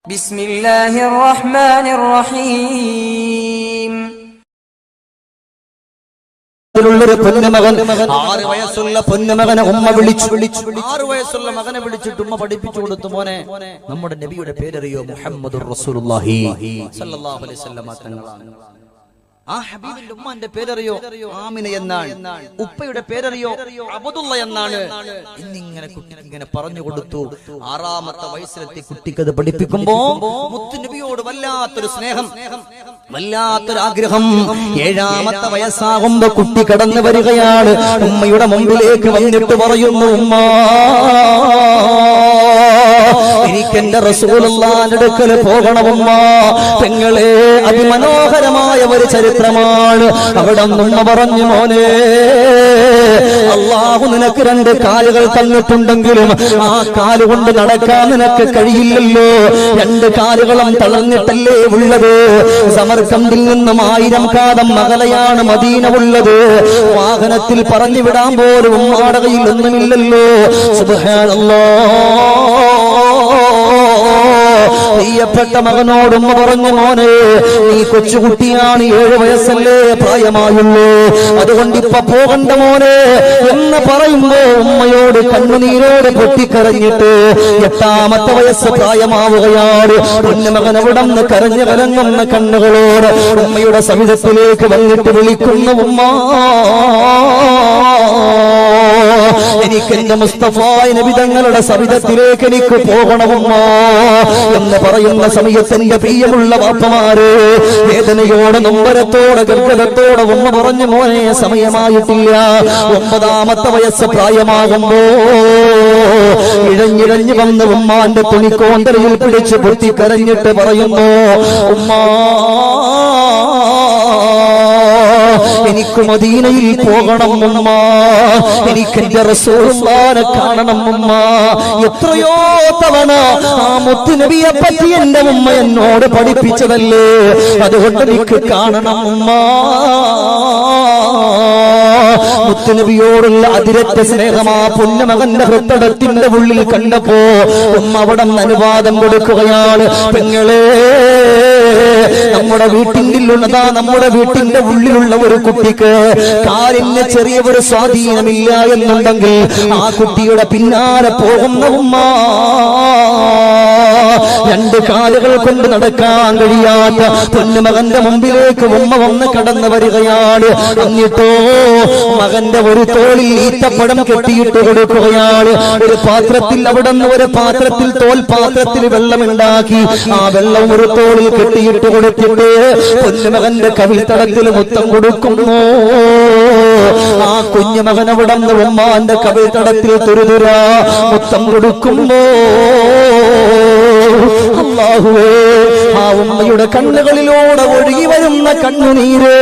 ബിസ്മില്ലാഹിർ റഹ്മാനിർ റഹീം. പൊന്നുമകൻ 6 വയസ്സുള്ള പൊന്നുമകനെ ഉമ്മ വിളിച്ചു 6 വയസ്സുള്ള മകനെ വിളിച്ചിട്ട് ഉമ്മ പഠിപ്പിച്ചു കൊടുത്തു. മോനെ, നമ്മുടെ നബിയുടെ പേരറിയോ? മുഹമ്മദുർ റസൂലുള്ളാഹി സ്വല്ലല്ലാഹു അലൈഹി വസല്ലം തങ്ങളാണ്. ആ ഹബീബിന്റെ ഉമ്മാന്റെ പേരറിയോ? ആമിന എന്നാണ്. ഉപ്പയുടെ പേരറിയോ? അബ്ദുള്ള എന്നാണ്. എന്നിങ്ങനെ കുട്ടിക്ക് ഇങ്ങനെ പറഞ്ഞു കൊടുത്തു. 6ാമത്തെ വയസ്സിലെത്തി കുട്ടിക്കത് പഠിപ്പിക്കുമ്പോ മുത്തു നബിയോട് വല്ലാത്തൊരു സ്നേഹം, വല്ലാത്തൊരു ആഗ്രഹം. 7ാമത്തെ വയസ്സാകുമ്പോ കുട്ടി കടന്നു വരികയാണ്. ഉമ്മയുടെ മുമ്പിലേക്ക് വന്നിട്ട് പറയുന്നു, ഉമ്മ, എനിക്കെന്റെ റസൂലുള്ളാഹിന്റെ അടുക്കൽ പോകണം ഉമ്മ. പെങ്ങളെ, അതിമനോഹരമായ ഒരു ചരിത്രമാണ്. അവിടെ ഉമ്മ പറഞ്ഞു, മോനെ, അല്ലാഹു നിനക്ക് 2 കാലുകൾ തന്നിട്ടുണ്ടെങ്കിലും ആ കാലുകൊണ്ട് നടക്കാൻ നിനക്ക് കഴിയില്ലല്ലോ. 2 കാലുകളും തളർന്നിട്ടല്ലേ ഉള്ളത്. സമർക്കന്തിൽ നിന്നും 1000 കാതം അകലെയാണ് മദീന ഉള്ളത്. വാഹനത്തിൽ പറഞ്ഞു വിടാൻ പോലും ഉമ്മാടെ കയ്യിൽ ഒന്നുമില്ലല്ലോ. സുബ്ഹാനല്ലാഹ്. പ്രിയപ്പെട്ട മകനോട് ഉമ്മ പറഞ്ഞു, മോനെ, നീ കൊച്ചുകുട്ടിയാണ്, 7 വയസ്സല്ലേ പ്രായമായുള്ളൂ, അതുകൊണ്ട് ഇപ്പൊ പോകണ്ട മോനെ എന്ന് പറയുമ്പോ ഉമ്മയോട് കണ്ണുനീരോട് പൊട്ടിക്കരഞ്ഞിട്ട് 8ാമത്തെ വയസ്സ് പ്രായമാവുകയാണ്. പൊന്നുമകൻ അവിടെ നിന്ന് കരഞ്ഞു കലങ്ങുന്ന കണ്ണുകളോട് ഉമ്മയുടെ സവിധത്തിലേക്ക് വന്നിട്ട് വിളിക്കുന്നു, ഉമ്മ, എനിക്ക് എന്റെ മുസ്തഫ നബി തങ്ങളുടെ സവിധത്തിലേക്ക് എനിക്ക് പോകണമുമ്മ എന്ന് പറയുന്ന സമയത്ത് എന്റെ പ്രിയമുള്ള വാപ്പമാര് വേദനയോടെ നൊമ്പരത്തോടെ ഗർഭത്തോടെ ഉമ്മ പറഞ്ഞു, മോനെ, സമയമായിട്ടില്ല. 9ാമത്തെ വയസ്സ് പ്രായമാകുമ്പോ ഇഴഞ്ഞിഴഞ്ഞു വന്ന് ഉമ്മാന്റെ തുണിക്കോന്തരയിൽ പിടിച്ച് പൊട്ടിക്കരഞ്ഞിട്ട് പറയുന്നു, ഉമ്മ, എനിക്ക് മദീനയിൽ പോകണം ഉമ്മ, എനിക്ക് എന്റെ റസൂലുള്ളാഹിനെ കാണണം ഉമ്മ. എത്രയോ തവണ ആ മുത്തു നബിയെ പറ്റി എന്റെ ഉമ്മ എന്നോട് പഠിപ്പിച്ചതല്ലേ, അതുകൊണ്ട് എനിക്ക് കാണണം ഉമ്മ. മുത്തുനബിയോടുള്ള അതിരറ്റ സ്നേഹമാ പൊന്നുമകന്റെ ഹൃദയത്തിന്റെ ഉള്ളിൽ കണ്ടപ്പോ ഉമ്മ അവിടെ അനുവാദം കൊടുക്കുകയാണ്. പെങ്ങളെ, നമ്മുടെ വീട്ടിന്റെ ഉള്ളിലുള്ള ഒരു കുട്ടിക്ക് കാലിന് ചെറിയ ഒരു സ്വാധീനമില്ല എന്നുണ്ടെങ്കിൽ ആ കുട്ടിയുടെ പിന്നാലെ പോകുന്ന ഉമ്മ, 2 കാലുകൾ കൊണ്ട് നടക്കാൻ കഴിയാത്ത പൊന്നുമകന്റെ മുമ്പിലേക്ക് ഉമ്മ വന്ന് കടന്നു വരികയാണ്. എന്നിട്ടോ മകന്റെ ഒരു തോളിൽ ഈത്തപ്പഴം കെട്ടിയിട്ട് കൊടുക്കുകയാണ്. ഒരു പാത്രത്തിൽ അവിടെ നിന്ന് ഒരു പാത്രത്തിൽ തോൽപാത്രത്തിൽ വെള്ളമുണ്ടാക്കി ആ വെള്ളം ഒരു തോളിൽ കെട്ടിയിട്ട് കൊടുത്തിട്ട് പൊന്നുമകന്റെ കവിൾത്തടത്തിൽ മുത്തം കൊടുക്കുന്നു. ആ കുഞ്ഞുമകൻ അവിടെ നിന്ന് ഉമ്മാന്റെ കവിൾത്തടത്തിൽ തുരുതുര മുത്തം കൊടുക്കുമ്പോ അല്ലാഹുവേ, ആ ഉമ്മയുടെ കണ്ണുകളിലൂടെ ഒഴുകി വരുന്ന കണ്ണുനീര്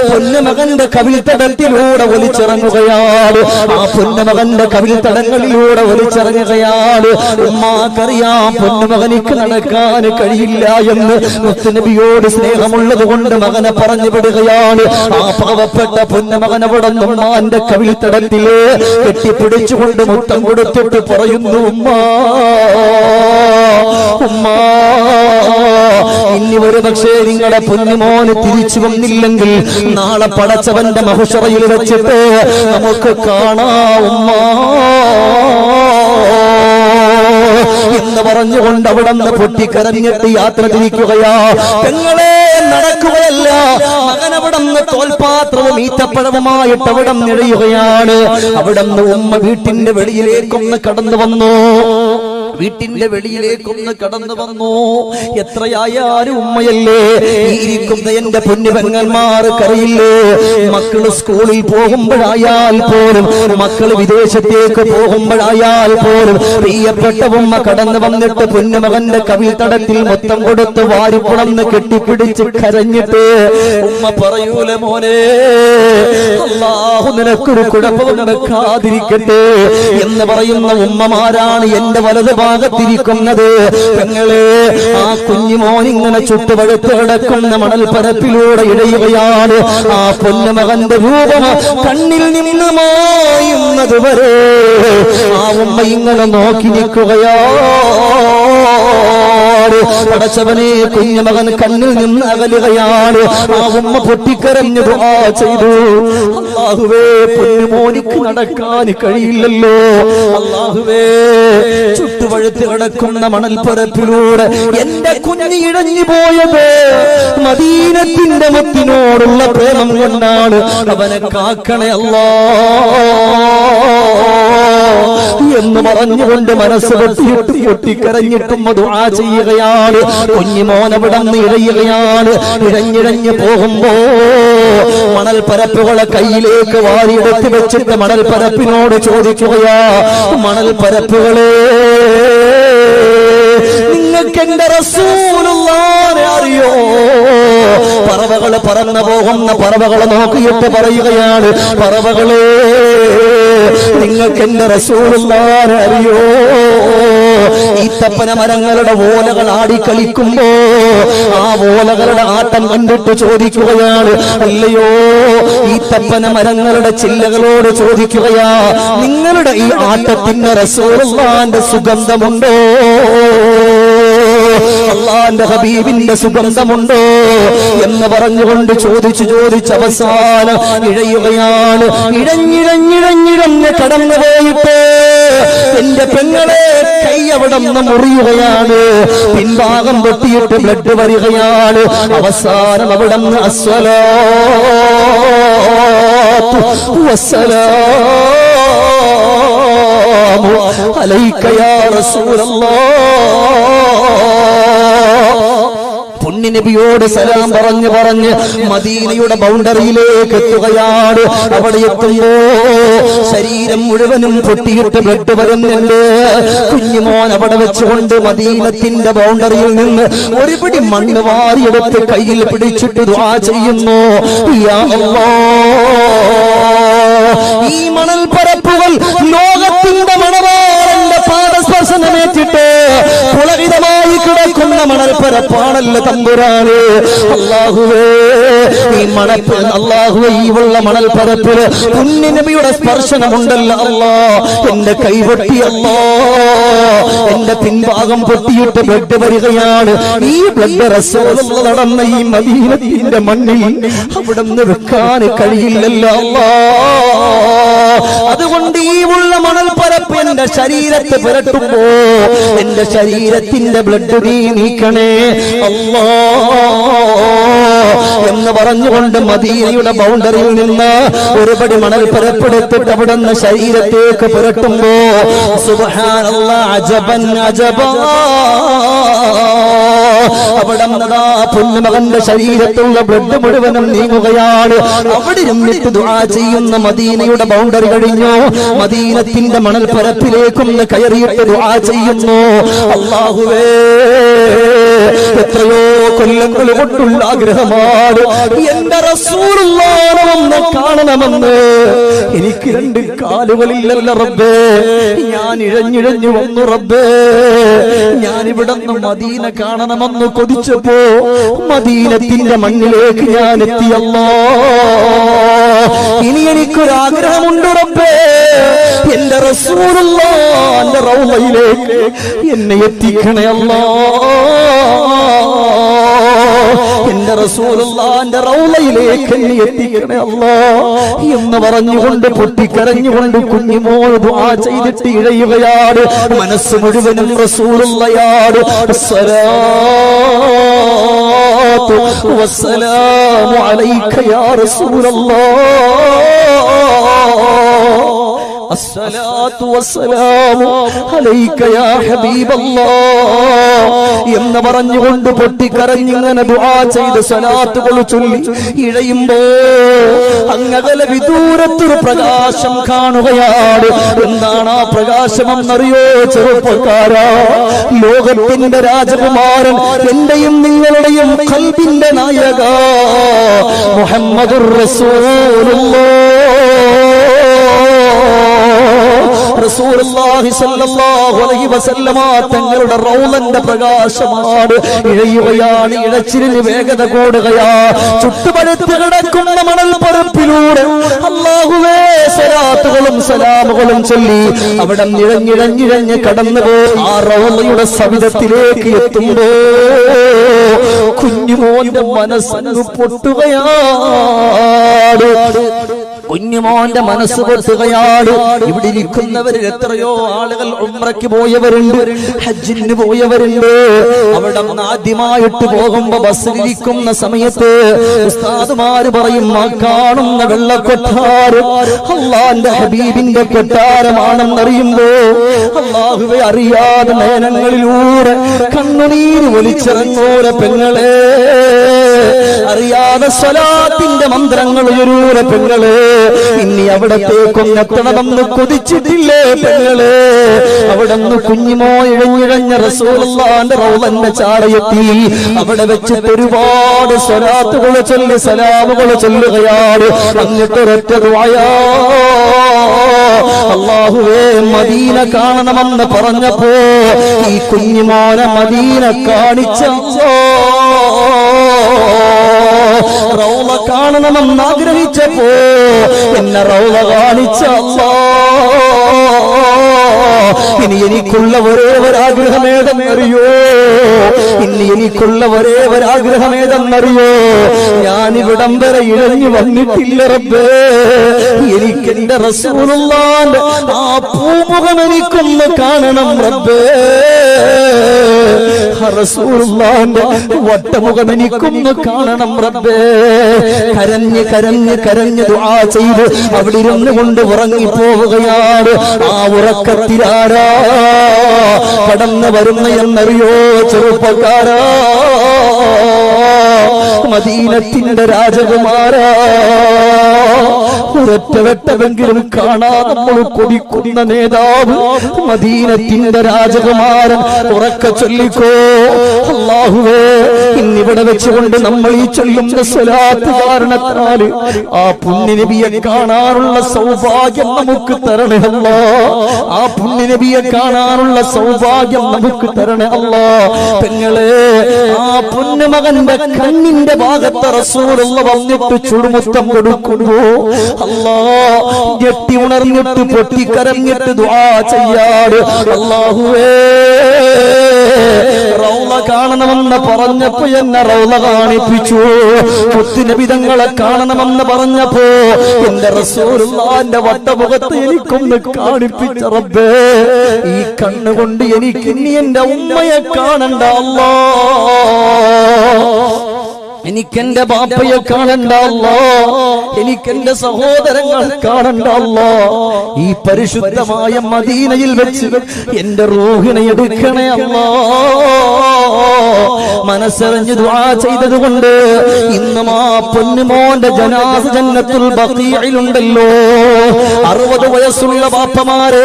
പൊന്നുമകന്റെ കവിൾത്തടത്തിലൂടെ ഒലിച്ചിറങ്ങുകയാണ്. ആ പൊന്നുമകന്റെ കവിൾത്തടങ്ങളിലൂടെ ഒലിച്ചിറങ്ങുകയാണ്. ഉമ്മാക്കറിയാം പൊന്നുമകനിക്ക് നടക്കാൻ കഴിയില്ല എന്ന്. മുത്തുനബിയോട് സ്നേഹമുള്ളത് കൊണ്ട് മകനെ പറഞ്ഞു വിടുകയാണ്. ആ പാവപ്പെട്ട പൊന്നുമകൻ അവിടെ ഉമ്മാന്റെ കവിൾത്തടത്തില് കെട്ടിപ്പിടിച്ചുകൊണ്ട് മുത്തം കൊടുത്തിട്ട് പറയുന്നു, ഉമ്മ, ഉമ്മ, ഇനി ഒരു പക്ഷേ നിങ്ങളുടെ പൊന്നുമോന് തിരിച്ചു വന്നില്ലെങ്കിൽ നാളെ പടച്ചവന്റെ മഹ്ശറയിൽ വെച്ചിട്ട് നമുക്ക് കാണാം ഉമ്മ എന്ന് പറഞ്ഞുകൊണ്ട് അവിടെ നിന്ന് പൊട്ടിക്കരഞ്ഞിട്ട് യാത്ര തിരിക്കുകയാ. പെങ്ങളെ, നടക്കുകയല്ല, മകനവിടെ നിന്ന് തോൽപാത്രവും ഈത്തപ്പഴവുമായിട്ട് അവിടെ നിഴയുകയാണ്. അവിടെ നിന്ന് ഉമ്മ വീട്ടിന്റെ വെളിയിലേക്കൊന്ന് കടന്നു വന്നു. എത്രയായാലും ഉമ്മയല്ലേ, ഇരിക്കുന്ന എന്റെ പൊന്നുപെങ്ങന്മാർ കരയില്ലേ. മക്കള് സ്കൂളിൽ പോകുമ്പോഴായാൽ പോലും, മക്കള് വിദേശത്തേക്ക് പോകുമ്പോഴായാൽ പോലും പ്രിയപ്പെട്ട ഉമ്മ കടന്നു വന്നിട്ട് പൊന്നുമകന്റെ കവിൾത്തടത്തിൽ മൊത്തം കൊടുത്ത് വാരിപ്പുണന്ന് കെട്ടിപ്പിടിച്ച് കരഞ്ഞിട്ട് ഉമ്മ പറയൂല, മോനെ, അല്ലാഹു നിനക്കൊരു കുഴപ്പവും വെക്കാതിരിക്കട്ടെ എന്ന് പറയുന്ന ഉമ്മമാരാണ് എന്റെ വലത് ഭാഗത്തിരിക്കുന്നത്. പെങ്ങളെ, ആ കുഞ്ഞുമോൻ ഇങ്ങനെ ചുട്ടുപഴുത്ത് കിടക്കുന്ന മണൽപ്പരപ്പിലൂടെ ഇഴയുകയാണ്. ആ പൊന്നുമകന്റെ രൂപം കണ്ണിൽ നിന്ന് മായുന്നത് വരെ ആ ഉമ്മ ഇങ്ങനെ നോക്കി നിൽക്കുകയാ. പടച്ചവനെ കുഞ്ഞുമകൻ കണ്ണിൽ നിന്ന് അകലുകയാണ്. ആ ഉമ്മ പൊട്ടിക്കരഞ്ഞു ദുആ ചെയ്തു, അല്ലാഹുവേ പൊന്നുമോനിക്ക് നടക്കാൻ കഴിയില്ലല്ലോ, അല്ലാഹുവേ ചുട്ടുപഴുത്ത് കിടക്കുന്ന മണൽപ്പരപ്പിലൂടെ എന്റെ കുഞ്ഞ് ഇഴഞ്ഞു പോയത് മദീനത്തിന്റെ മുത്തിനോടുള്ള പ്രേമം കൊണ്ടാണ്, അവനെ കാക്കണേ അല്ലാ എന്ന് പറഞ്ഞുകൊണ്ട് മനസ്സ് പൊട്ടിക്കരഞ്ഞിട്ടും ദുആ ചെയ്യുകയാണ്. കുഞ്ഞിമോനവിടന്ന് ഇഴയുകയാണ്. ഇഴഞ്ഞിഴഞ്ഞു പോകുമ്പോ മണൽപ്പരപ്പുകളെ കയ്യിലേക്ക് വാരിയെടുത്ത് വെച്ചിട്ട് മണൽപ്പരപ്പിനോട് ചോദിക്കുകയാ, മണൽപ്പരപ്പുകളെ നിങ്ങൾക്ക് എന്റെ റസൂലുള്ളാഹിനെ അറിയോ? പറവകള് പറന്നു പോകുന്ന പറവകളെ നോക്കിയിട്ട് പറയുകയാണ്, പറവകളെ നിങ്ങൾക്ക് എന്റെ റസൂലുള്ളാഹിനെ അറിയോ? ഈത്തപ്പന മരങ്ങളുടെ ഓലകൾ ആടിക്കളിക്കുമ്പോ ആ ഓലകളുടെ ആട്ടം കണ്ടിട്ട് ചോദിക്കുകയാണ്, അല്ലയോ ഈത്തപ്പന മരങ്ങളുടെ ചില്ലകളോട് ചോദിക്കുകയാ, നിങ്ങളുടെ ഈ ആട്ടത്തിന് റസൂലുള്ളാഹിന്റെ സുഗന്ധമുണ്ടോ? അല്ലാഹുവിന്റെ ഹബീബിന്റെ സുഗന്ധമുണ്ടോ എന്ന് പറഞ്ഞുകൊണ്ട് ചോദിച്ച് അവസാനം ഇഴയുകയാണ്. ഇഴഞ്ഞിഴഞ്ഞിഴഞ്ഞിഴഞ്ഞ് കടന്നു പോയിട്ട് എന്റെ പെങ്ങളെ കൈ അവിടെ നിന്ന് മുറിയുകയാണ്. പിൻഭാഗം പൊട്ടിയിട്ട് ബ്ലഡ് വരികയാണ്. അവസാനം അവിടെ നിന്ന് അസ്സലാത്തു വസ്സലാമു അലൈക യാ റസൂലല്ലാഹ്. പുണ്യനബിയോട് സലാം പറഞ്ഞ് മദീനയുടെ ബൗണ്ടറിയിലേക്ക് എത്തുകയാണ്. അവിടെ എത്തുമ്പോ ശരീരം മുഴുവനും പൊട്ടിയിട്ട് ബ്ലഡ് വരുന്നുണ്ട്. കുഞ്ഞുമോൻ അവിടെ വെച്ചുകൊണ്ട് മദീനത്തിന്റെ ബൗണ്ടറിയിൽ നിന്ന് ഒരു പിടി മണ്ണ് വാരിയെടുത്ത് കയ്യിൽ പിടിച്ചിട്ട് ദുആ ചെയ്യുന്നു, യാ അല്ലാഹ് ഈ മണൽപ്പരപ്പുകൾ ലോകത്തിന്റെ മണവാളന്റെ പാദസ്പർശനമേറ്റിട്ട് പുളകിതമായി കിടക്കുന്ന മണൽപ്പരപ്പാണല്ലോ തമ്പുരാനെ. അല്ലാഹുവേ ഈ അല്ലാഹുവേ ഈ ഉള്ള മണൽപ്പരപ്പില് പുണ്യനബിയുടെ സ്പർശനമുണ്ടല്ലോ അല്ലാ. എന്റെ കൈ പൊട്ടി അല്ലാ, എന്റെ പിൻഭാഗം പൊട്ടിയിട്ട് ബ്ലഡ് വരികയാണ്. ഈ ബ്ലഡ് റസൂലുള്ളാഹി നടന്ന ഈ മദീനത്തിന്റെ മണ്ണിൽ അവിടെ നിന്ന് വെക്കാൻ കഴിയില്ലല്ലോ അല്ലാ. അതുകൊണ്ട് ഈ ഉള്ള മണൽപ്പരപ്പ് എന്റെ ശരീരത്തെ പുരട്ടുമ്പോ എന്റെ ശരീരത്തിന്റെ ബ്ലഡ് നീ നീക്കണേ അല്ലാ എന്ന് പറഞ്ഞുകൊണ്ട് മദീനയുടെ ബൗണ്ടറിയിൽ നിന്ന് ഒരുപടി മണൽപ്പരപ്പെടുത്തിട്ട് അവിടെ നിന്ന് ശരീരത്തേക്ക് പുരട്ടുമ്പോ സുബ്ഹാനല്ലാഹ് അജബൻ അജബാ അവിടെ പൊന്നുമകന്റെ ശരീരത്തുള്ള ബ്ലഡ് മുഴുവനും നീങ്ങുകയാണ്. അവിടെ നിന്നിട്ട് ദുആ ചെയ്യുന്ന മദീനയുടെ ബൗണ്ടറി കഴിഞ്ഞു. മദീനത്തിന്റെ മണൽപ്പരപ്പിലേക്കൊന്ന് കയറിയിട്ട് ദുആ ചെയ്യുന്നു, അല്ലാഹുവേ എത്രയോ കൊല്ലങ്ങൾ കൊണ്ടുള്ള ആഗ്രഹമാണ് എന്റെ റസൂലുള്ളാഹിനെ ഒന്ന് കാണണമെന്ന്. എനിക്ക് രണ്ട് കാലുകളില്ലല്ലോ റബ്ബേ, ഞാൻ ഇഴഞ്ഞിഴഞ്ഞു വന്നു റബ്ബേ. ഞാൻ ഇവിടെ നിന്ന് മദീന കാണണമെന്ന് കൊതിച്ചപ്പോ മദീനത്തിന്റെ മണ്ണിലേക്ക് ഞാൻ എത്തിയല്ലോ. ഇനി എനിക്കൊരാഗ്രഹമുണ്ട് റബ്ബേ, എന്റെ റസൂലുള്ളാഹിന്റെ റൗളയിലേക്ക് എന്നെ എത്തിക്കണേ അല്ലാ. എന്റെ റസൂലുള്ളാഹിന്റെ റൗളയിലേക്ക് എന്നെ എത്തിക്കണേ അല്ലാ എന്ന് പറഞ്ഞുകൊണ്ട് പൊട്ടിക്കരഞ്ഞുകൊണ്ട് കുഞ്ഞുമോൾ ദുആ ചെയ്തിട്ട് ഇഴയുകയാണ്. മനസ്സ് മുഴുവനും റസൂലുള്ളാഹിയാണ്. അസ്സലാത്തു വസ്സലാമു അലൈക യാ റസൂലല്ലാഹ്, അസ്സലാത്തു വസ്സലാമു അലൈക യാ ഹബീബല്ലാഹ് എന്ന് പറഞ്ഞുകൊണ്ട് പൊട്ടിക്കരഞ്ഞിങ്ങനെ ദുആ ചെയ്ത് സ്വലാത്തുകൾ ചൊല്ലി ഇഴയുമ്പോ അങ്ങകലെ വിദൂരത്തൊരു പ്രകാശം കാണുകയാണ്. എന്താണ് ആ പ്രകാശമെന്നറിയോ ചെറുപ്പക്കാരാ? ലോകത്തിന്റെ രാജകുമാരൻ, എന്റെയും നിങ്ങളുടെയും ഖൽബിന്റെ നായക മുഹമ്മദുർ റസൂലുള്ളാഹ് റസൂലുള്ളാഹി സ്വല്ലല്ലാഹു അലൈഹി വസല്ലമ തങ്ങളുടെ റൗളന്റെ പ്രകാശമാണ് ഇഴയുകയാണ്, ഇഴച്ചിലിന് വേഗത കൂടുകയാ. ചുട്ടുപഴുത്ത് കിടക്കുന്ന മണൽപ്പരപ്പിലൂടെ അല്ലാഹുവേ സ്വലാത്തുകളും സലാമുകളും ചൊല്ലി അവിടെ ഇഴഞ്ഞിഴഞ്ഞിഴഞ്ഞ് കടന്നുപോയി ആ റൗളയുടെ സവിധത്തിലേക്ക് എത്തുമ്പോ കുഞ്ഞുമോന്റെ മനസ്സങ്ങ് പൊട്ടുകയാണ്. കുഞ്ഞുമോന്റെ മനസ്സ് പൊട്ടുകയാണ്. ഇവിടെ ഇരിക്കുന്നവരിൽ എത്രയോ ആളുകൾ ഉംറയ്ക്ക് പോയവരുണ്ട്, ഹജ്ജിന് പോയവരുണ്ട്. അവിടെ ആദ്യമായിട്ട് പോകുമ്പോ ബസ്സിലിരിക്കുന്ന സമയത്ത് ഉസ്താദുമാര് പറയും ആ കാണുന്ന വെള്ളക്കൊട്ടാരം അള്ളാന്റെ ഹബീബിന്റെ കൊട്ടാരമാണെന്നറിയുമ്പോ അള്ളാഹുവെ അറിയാതെ നയനങ്ങളിലൂടെ കണ്ണുനീര് ഒലിച്ചിറങ്ങൂര പെങ്ങളെ, അറിയാതെ സ്വലാത്തിന്റെ മന്ത്രങ്ങൾ ഉയരൂര പെങ്ങളെ, ഇനി അവിടത്തേക്കൊന്ന് എത്തണമെന്ന് കൊതിച്ചിട്ടില്ലേ പെങ്ങളെ? അവിടെ നിന്ന് കുഞ്ഞുമോ ഇഴഞ്ഞിഴഞ്ഞ റസൂലുള്ളാഹിന്റെ റൗളന്റെ ചാരയെത്തി. അവിടെ വെച്ചിട്ട് ഒരുപാട് സ്വലാത്തുകൾ ചൊല്ലി സലാമുകൾ ചൊല്ലുകയാണ്. എന്നിട്ട് ഒരൊറ്റ ദുആയാ, അല്ലാഹുവേ മദീന കാണണമെന്ന് പറഞ്ഞപ്പോ ഈ കുഞ്ഞുമോനെ മദീന കാണിച്ചല്ലോ. റൗള കാണണമെന്ന് ആഗ്രഹിച്ചപ്പോ എന്നെ റൗള കാണിച്ചല്ലോ. ഇനി എനിക്കുള്ള ഒരേ ഒരാഗ്രഹമേതെന്നറിയോ? ഇനി എനിക്കുള്ള ഒരേ ഒരാഗ്രഹമേതെന്നറിയോ? ഞാനിവിടം വരെ ഇഴഞ്ഞു വന്നിട്ടില്ല റബ്ബേ, എനിക്കെന്റെ റസൂലുള്ളാഹിന്റെ ആ പൂമുഖം എനിക്കൊന്ന് കാണണം റബ്ബേ, റസൂലുള്ളാഹിന്റെ വട്ടമുഖം എനിക്കൊന്ന് കാണണം റബ്ബേ. കരഞ്ഞ് കരഞ്ഞ് കരഞ്ഞ് ദുആ ചെയ്ത് അവിടെ ഇരുന്ന് കൊണ്ട് ഉറങ്ങിപ്പോവുകയാണ്. ആ ഉറക്കത്തിലാരാ കടന്നു വരുന്ന എന്നറിയോ? ചെറുപ്പക്കാരാ, മദീനത്തിന്റെ രാജകുമാരാ. ഒരൊറ്റ വെട്ടമെങ്കിലും കാണാതെ നമ്മൾ കൊതിക്കുന്ന നേതാവ് മദീനത്തിന്റെ രാജകുമാരൻ. ഉറക്ക ചൊല്ലിക്കോ, അല്ലാഹുവേ ഇന്നിവിടെ വെച്ചുകൊണ്ട് നമ്മൾ ഈ ചൊല്ലുന്ന സ്വലാത്ത് കാരണത്താൽ ആ പുണ്യനബിയെ കാണാനുള്ള സൗഭാഗ്യം നമുക്ക് തരണേ അല്ലാ. ആ പുണ്യനബിയെ കാണാനുള്ള സൗഭാഗ്യം നമുക്ക് തരണേ അല്ലാ. പെങ്ങളെ, ആ പുണ്യമകന്റെ കണ്ണിന്റെ ഭാഗത്ത് റസൂലുള്ള വന്നിട്ട് ചുടുമുത്തം കൊടുക്കുമ്പോ അല്ലാ ഞെട്ടി ഉണർന്നിട്ട് പൊട്ടിക്കരഞ്ഞിട്ട് ദുആ ചെയ്യാറ്. അല്ലാഹുവേ റൗള കാണണമെന്ന് പറഞ്ഞപ്പോ എന്നെ റൗള കാണിപ്പിച്ചു. മുത്തുനബി തങ്ങളെ കാണണമെന്ന് പറഞ്ഞപ്പോ എന്റെ റസൂലുള്ളാഹിന്റെ വട്ടമുഖത്ത് എനിക്കൊന്ന് കാണിപ്പിച്ച റബ്ബേ, ഈ കണ്ണുകൊണ്ട് എനിക്ക് ഇനി എന്റെ ഉമ്മയെ കാണണ്ട അല്ലാ, എനിക്കെന്റെ ബാപ്പയെ കാണണ്ട അല്ലാ, എനിക്കെന്റെ സഹോദരങ്ങളെ കാണണ്ട അല്ലാ. ഈ പരിശുദ്ധമായ മദീനയിൽ വെച്ച് എന്റെ റൂഹിനെ എടുക്കണേ അല്ലാ. മനസ്സറിഞ്ഞ് ദുആ ചെയ്തതുകൊണ്ട് ഇന്നും ആ പൊന്നുമോന്റെ ജനാസ ജന്നത്തുൽ ബഖീഇലുണ്ടല്ലോ. 60 വയസ്സുള്ള ബാപ്പമാരെ,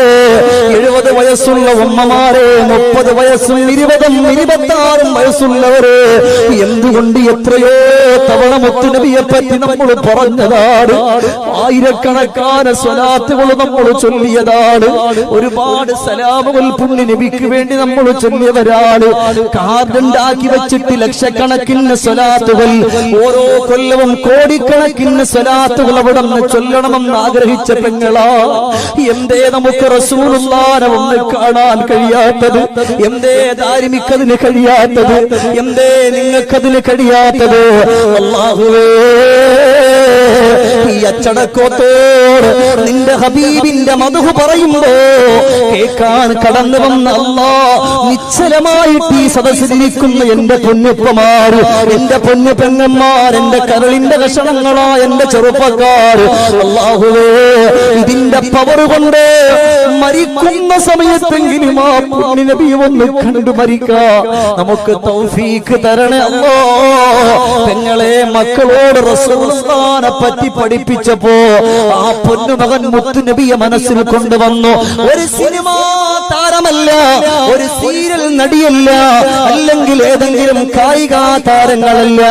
70 വയസ്സുള്ള ഉമ്മമാരെ, 30 വയസ്സും 20ഉം 26ഉം വയസ്സുള്ളവരെ, എന്തുകൊണ്ട് എത്രയോ തവണ മുത്തുനബിയെ പറ്റി നമ്മൾ പറഞ്ഞതാണ്. ആയിരക്കണക്കാന സ്വലാത്തുകൾ നമ്മൾ ചൊല്ലിയതാണ്. ഒരുപാട് സലാമുകൾ പുണ്യനബിക്ക് വേണ്ടി നമ്മൾ ചൊല്ലിയവരാണ്. കാർഡുണ്ടാക്കി വെച്ചിട്ട് ലക്ഷക്കണക്കിന് സ്വലാത്തുകൾ, ഓരോ കൊല്ലവും കോടിക്കണക്കിന് സ്വലാത്തുകൾ അവിടെ നിന്ന് ചൊല്ലണമെന്ന് ആഗ്രഹിച്ച പെങ്ങളാ. എന്തേ നമുക്ക് റസൂലുള്ളാഹിനെ ഒന്ന് കാണാൻ കഴിയാത്തത്? എന്തേ ദാരിമിക്കതിന് കഴിയാത്തത്? എന്തേ നിങ്ങൾക്കതിന് കഴിയാത്തത്? അല്ലാഹുവേ, ഈ അച്ചടക്കത്തോട് നിന്റെ ഹബീബിന്റെ മദ്ഹ് പറയുമ്പോ കേൾക്കാൻ കടന്നു വന്ന അല്ലാ, നിശ്ചലമായിട്ട് ഈ സദസ്സിലിരിക്കുന്ന എന്റെ പൊന്നുപ്പമാർ, എന്റെ പൊന്നു പെങ്ങന്മാർ, എന്റെ കരളിന്റെ കഷണങ്ങളാ എന്റെ ചെറുപ്പക്കാർ, അല്ലാഹുവേ ഇതിന്റെ പവർ കൊണ്ട് മരിക്കുന്ന സമയത്തെങ്കിലും ആ പുണ്യനബിയെ ഒന്ന് കണ്ടു മരിക്കാം നമുക്ക് തൗഫീഖ് തരണേ അല്ലാ. പെങ്ങളെ, മക്കളോട് റസൂലുള്ളാഹിനെ പറ്റി പറ്റി പഠിപ്പിച്ചപ്പോ ആ പൊന്നുമകൻ മുത്തുനബിയെ മനസ്സിൽ കൊണ്ടുവന്നു. ഒരു സിനിമാ താരമല്ല, ഒരു സീരിയൽ നടിയല്ല, അല്ലെങ്കിൽ ഏതെങ്കിലും കായിക താരങ്ങളല്ല.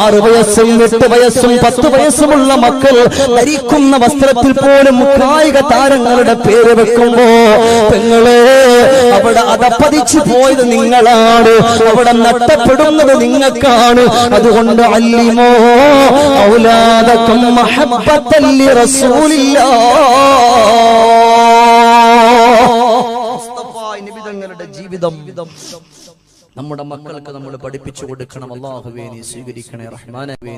6 വയസ്സും 8 വയസ്സും 10 വയസ്സുമുള്ള മക്കൾ ധരിക്കുന്ന വസ്ത്രത്തിൽ പോലും കായിക താരങ്ങളുടെ പേര് വെക്കുമ്പോ പെങ്ങളെ, അവിടെ അതപ്പതിച്ചു പോയത് നിങ്ങളാണ്, അവിടെ നഷ്ടപ്പെടുന്നത് നിങ്ങൾക്കാണ്. അതുകൊണ്ട് അല്ലിമോ ഔലാദകും മഹബ്ബത്തൻ ലിറസൂലില്ലാഹ്. മുസ്തഫ നബി തങ്ങളുടെ ജീവിതം നമ്മുടെ മക്കൾക്ക് നമ്മൾ പഠിപ്പിച്ചു കൊടുക്കണം. അല്ലാഹുവേ നീ സ്വീകരിക്കണേ റഹ്മാനേ.